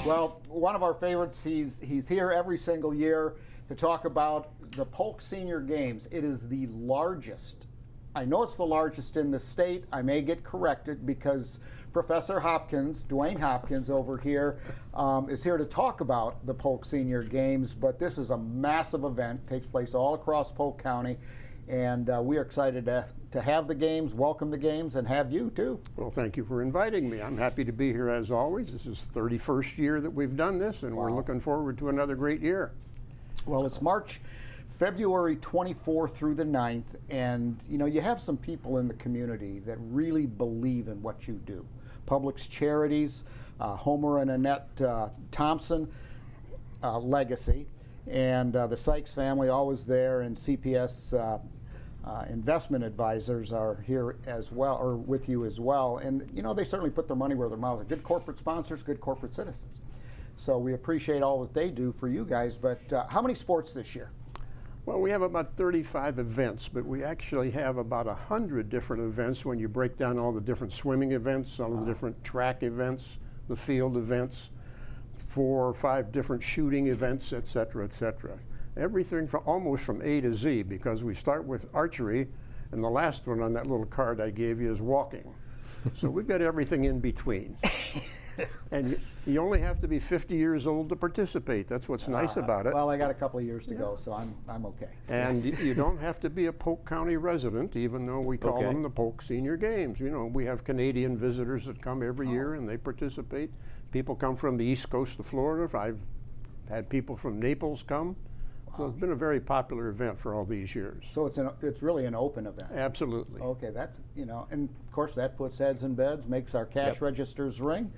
Well, one of our favorites, he's here every single year to talk about the Polk Senior Games. It is the largest. I know it's the largest in the state. I may get corrected because Professor Hopkins, Duane Hopkins over here, is here to talk about the Polk Senior Games, but this is a massive event. It takes place all across Polk County, and we are excited to have the games, welcome the games, and have you too. Well, thank you for inviting me. I'm happy to be here as always. This is the 31st year that we've done this, and we're looking forward to another great year. Well, it's February 24th through the 9th, and you have some people in the community that really believe in what you do. Publix Charities, Homer and Annette Thompson legacy, and the Sykes family always there, and CPS investment advisors are here as well, or with you as well, and they certainly put their money where their mouth is. Good corporate sponsors, good corporate citizens. So we appreciate all that they do for you guys, but how many sports this year? Well, we have about 35 events, but we actually have about 100 different events when you break down all the different swimming events, all the different track events, the field events, 4 or 5 different shooting events, et cetera, et cetera. Everything almost from A to Z, because we start with archery, and the last one on that little card I gave you is walking. So we've got everything in between. And you only have to be 50 years old to participate. That's what's nice about it. Well, I got a couple of years to go, so I'm okay. And you don't have to be a Polk County resident, even though we call them the Polk Senior Games. We have Canadian visitors that come every year and they participate. People come from the East Coast of Florida. I've had people from Naples come. So it's been a very popular event for all these years. So it's really an open event. Absolutely. Okay, that's and of course that puts heads in beds, makes our cash registers ring.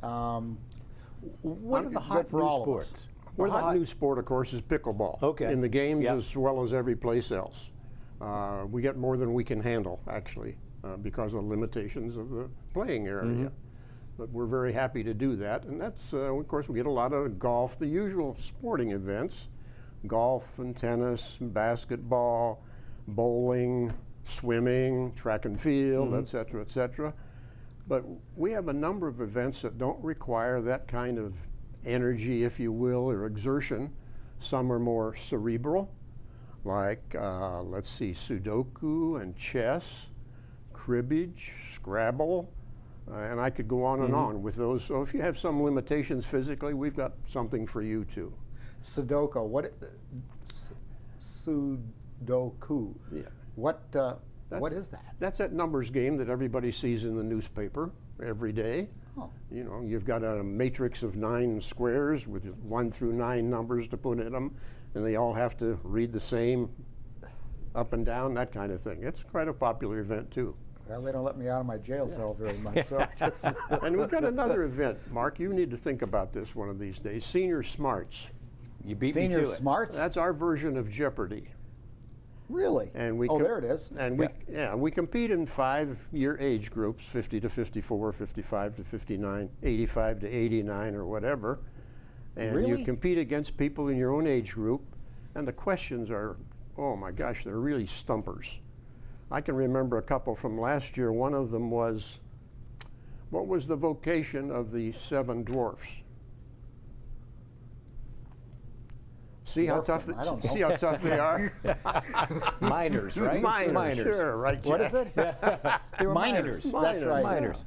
What are the hot new sports? Well, the hot new sport, of course, is pickleball. Okay. In the games as well as every place else. We get more than we can handle, actually, because of the limitations of the playing area. But we're very happy to do that, and that's of course we get a lot of golf, the usual sporting events. Golf and tennis, and basketball, bowling, swimming, track and field, et cetera, et cetera. But we have a number of events that don't require that kind of energy, if you will, or exertion. Some are more cerebral, like, let's see, Sudoku and chess, cribbage, Scrabble, and I could go on and on with those. So if you have some limitations physically, we've got something for you too. Sudoku. Sudoku. Yeah. What is that? That's that numbers game that everybody sees in the newspaper every day. Oh. You've got a matrix of 9 squares with 1 through 9 numbers to put in them, and they all have to read the same up and down, that kind of thing. It's quite a popular event too. Well, they don't let me out of my jail cell very much. So and we've got another event, Mark. You need to think about this one of these days. Senior Smarts. You beat Senior me to Smarts? That's our version of Jeopardy. Really? And we there it is. And we compete in 5-year age groups, 50 to 54, 55 to 59, 85 to 89, or whatever. And you compete against people in your own age group, and the questions are, oh my gosh, they're really stumpers. I can remember a couple from last year. One of them was, what was the vocation of the 7 dwarfs? See how tough they are? Miners, right? Miners. Sure, right. What is it? They were miners. That's right. Miners.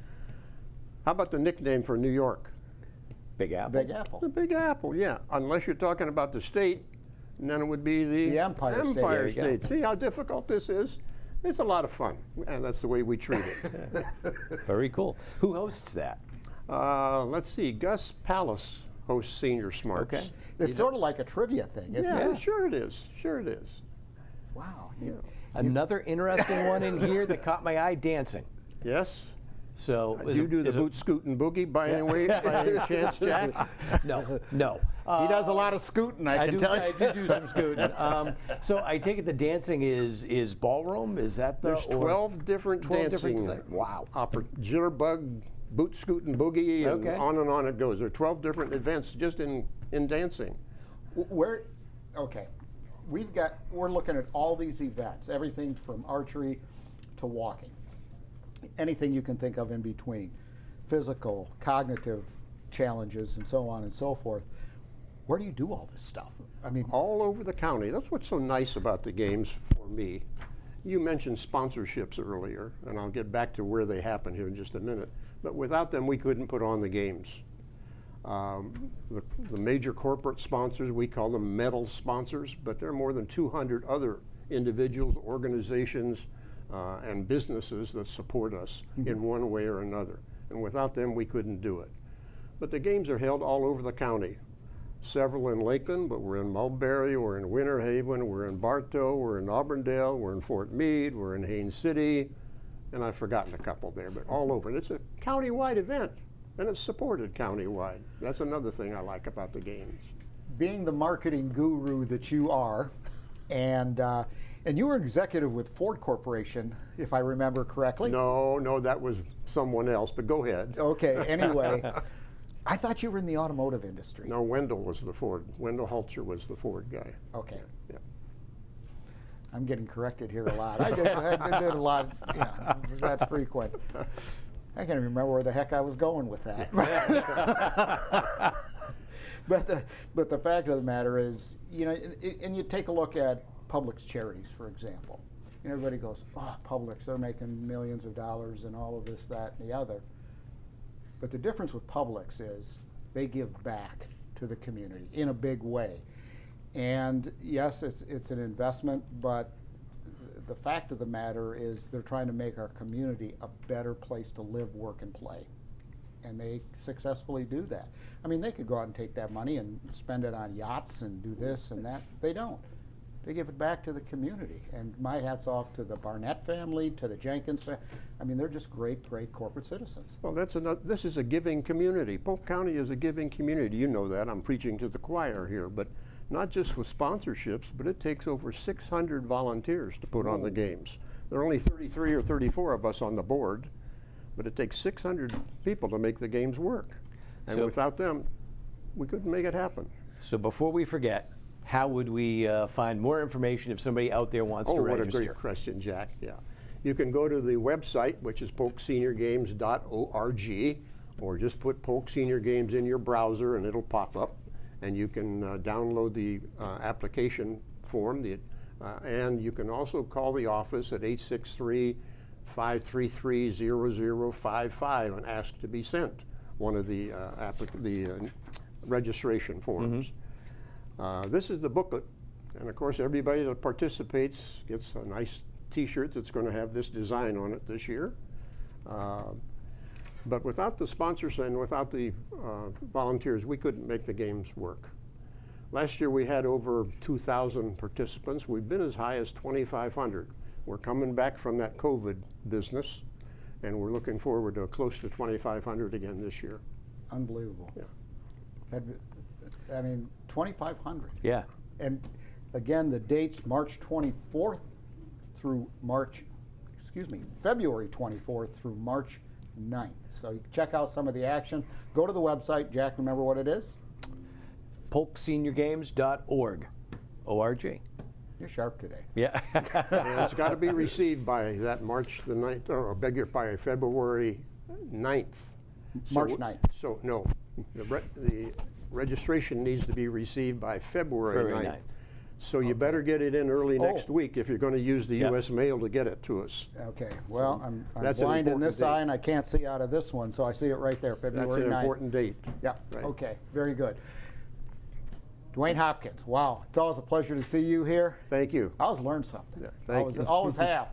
How about the nickname for New York? Big Apple. Big Apple. The Big Apple, yeah. Unless you're talking about the state, and then it would be the Empire State. See how difficult this is? It's a lot of fun, and that's the way we treat it. Very cool. Who hosts that? Let's see. Gus Palace hosts Senior Smarts. Okay. It's sort of like a trivia thing, isn't it? Yeah, sure it is. Sure it is. Wow. Another interesting one in here that caught my eye, dancing. Yes. So Do you do the boot, scoot, and boogie by any chance, Jack? No. He does a lot of scooting, I can tell you. I do some scooting. So I take it the dancing is ballroom? Is that the? There's 12 different dancing. Wow. Jitterbug, boot, scoot, and boogie, and on it goes. There are 12 different events just in dancing. We're looking at all these events, everything from archery to walking, anything you can think of in between, physical, cognitive, challenges and so on and so forth. Where do you do all this stuff? I mean, all over the county. That's what's so nice about the games for me. You mentioned sponsorships earlier, and I'll get back to where they happen here in just a minute. But without them, we couldn't put on the games. The major corporate sponsors, we call them medal sponsors, but there are more than 200 other individuals, organizations, and businesses that support us in one way or another. And without them, we couldn't do it. But the games are held all over the county. Several in Lakeland, but we're in Mulberry, we're in Winter Haven, we're in Bartow, we're in Auburndale, we're in Fort Meade, we're in Haines City, and I've forgotten a couple there, but all over. And it's a county-wide event, and it's supported county-wide. That's another thing I like about the games. Being the marketing guru that you are, and you were executive with Ford Corporation, if I remember correctly. No, that was someone else, but go ahead. Okay, anyway. I thought you were in the automotive industry. No, Wendell was the Ford. Wendell Hulcher was the Ford guy. Okay. Yeah. I'm getting corrected here a lot. I did a lot. Yeah, that's frequent. I can't even remember where the heck I was going with that. But the fact of the matter is, you know, and you take a look at Publix charities, for example. And everybody goes, oh, Publix, they're making millions of dollars and all of this, that, and the other. But the difference with Publix is they give back to the community in a big way. And yes, it's an investment, but the fact of the matter is they're trying to make our community a better place to live, work, and play. And they successfully do that. I mean, they could go out and take that money and spend it on yachts and do this and that. They don't. They give it back to the community. And my hat's off to the Barnett family, to the Jenkins family. I mean, they're just great, great corporate citizens. Well, this is a giving community. Polk County is a giving community. You know that. I'm preaching to the choir here. But not just with sponsorships, but it takes over 600 volunteers to put on the games. There are only 33 or 34 of us on the board, but it takes 600 people to make the games work. And so, without them, we couldn't make it happen. So before we forget, how would we find more information if somebody out there wants to register? Oh, what a great question, Jack. Yeah. You can go to the website, which is polkseniorgames.org, or just put Polk Senior Games in your browser and it'll pop up. And you can download the application form. And you can also call the office at 863-533-0055 and ask to be sent one of the registration forms. This is the booklet, and of course everybody that participates gets a nice t-shirt that's going to have this design on it this year. But without the sponsors and without the volunteers, we couldn't make the games work. Last year we had over 2,000 participants. We've been as high as 2,500. We're coming back from that COVID business, and we're looking forward to close to 2,500 again this year. Unbelievable. Yeah. I mean, 2,500. Yeah. And again, the dates March 24th through February 24th through March 9th. So you can check out some of the action. Go to the website. Jack, remember what it is? PolkSeniorGames.org. O-R-G. You're sharp today. Yeah. And it's got to be received by that March the 9th, or by February 9th. March 9th. So, no, the registration needs to be received by February 9th. So you better get it in early next week if you're going to use the U.S. mail to get it to us. Okay. Well, I'm That's blind in this date. eye, and I can't see out of this one, so I see it right there, February 9th. That's an important date. Yeah. Right. Okay. Very good. Duane Hopkins. Wow. It's always a pleasure to see you here. Thank you. I always learn something. Yeah, thank you. Always have.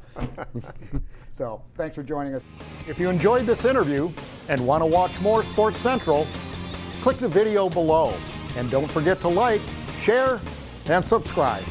So thanks for joining us. If you enjoyed this interview and want to watch more Sports Central, click the video below. And don't forget to like, share, and subscribe.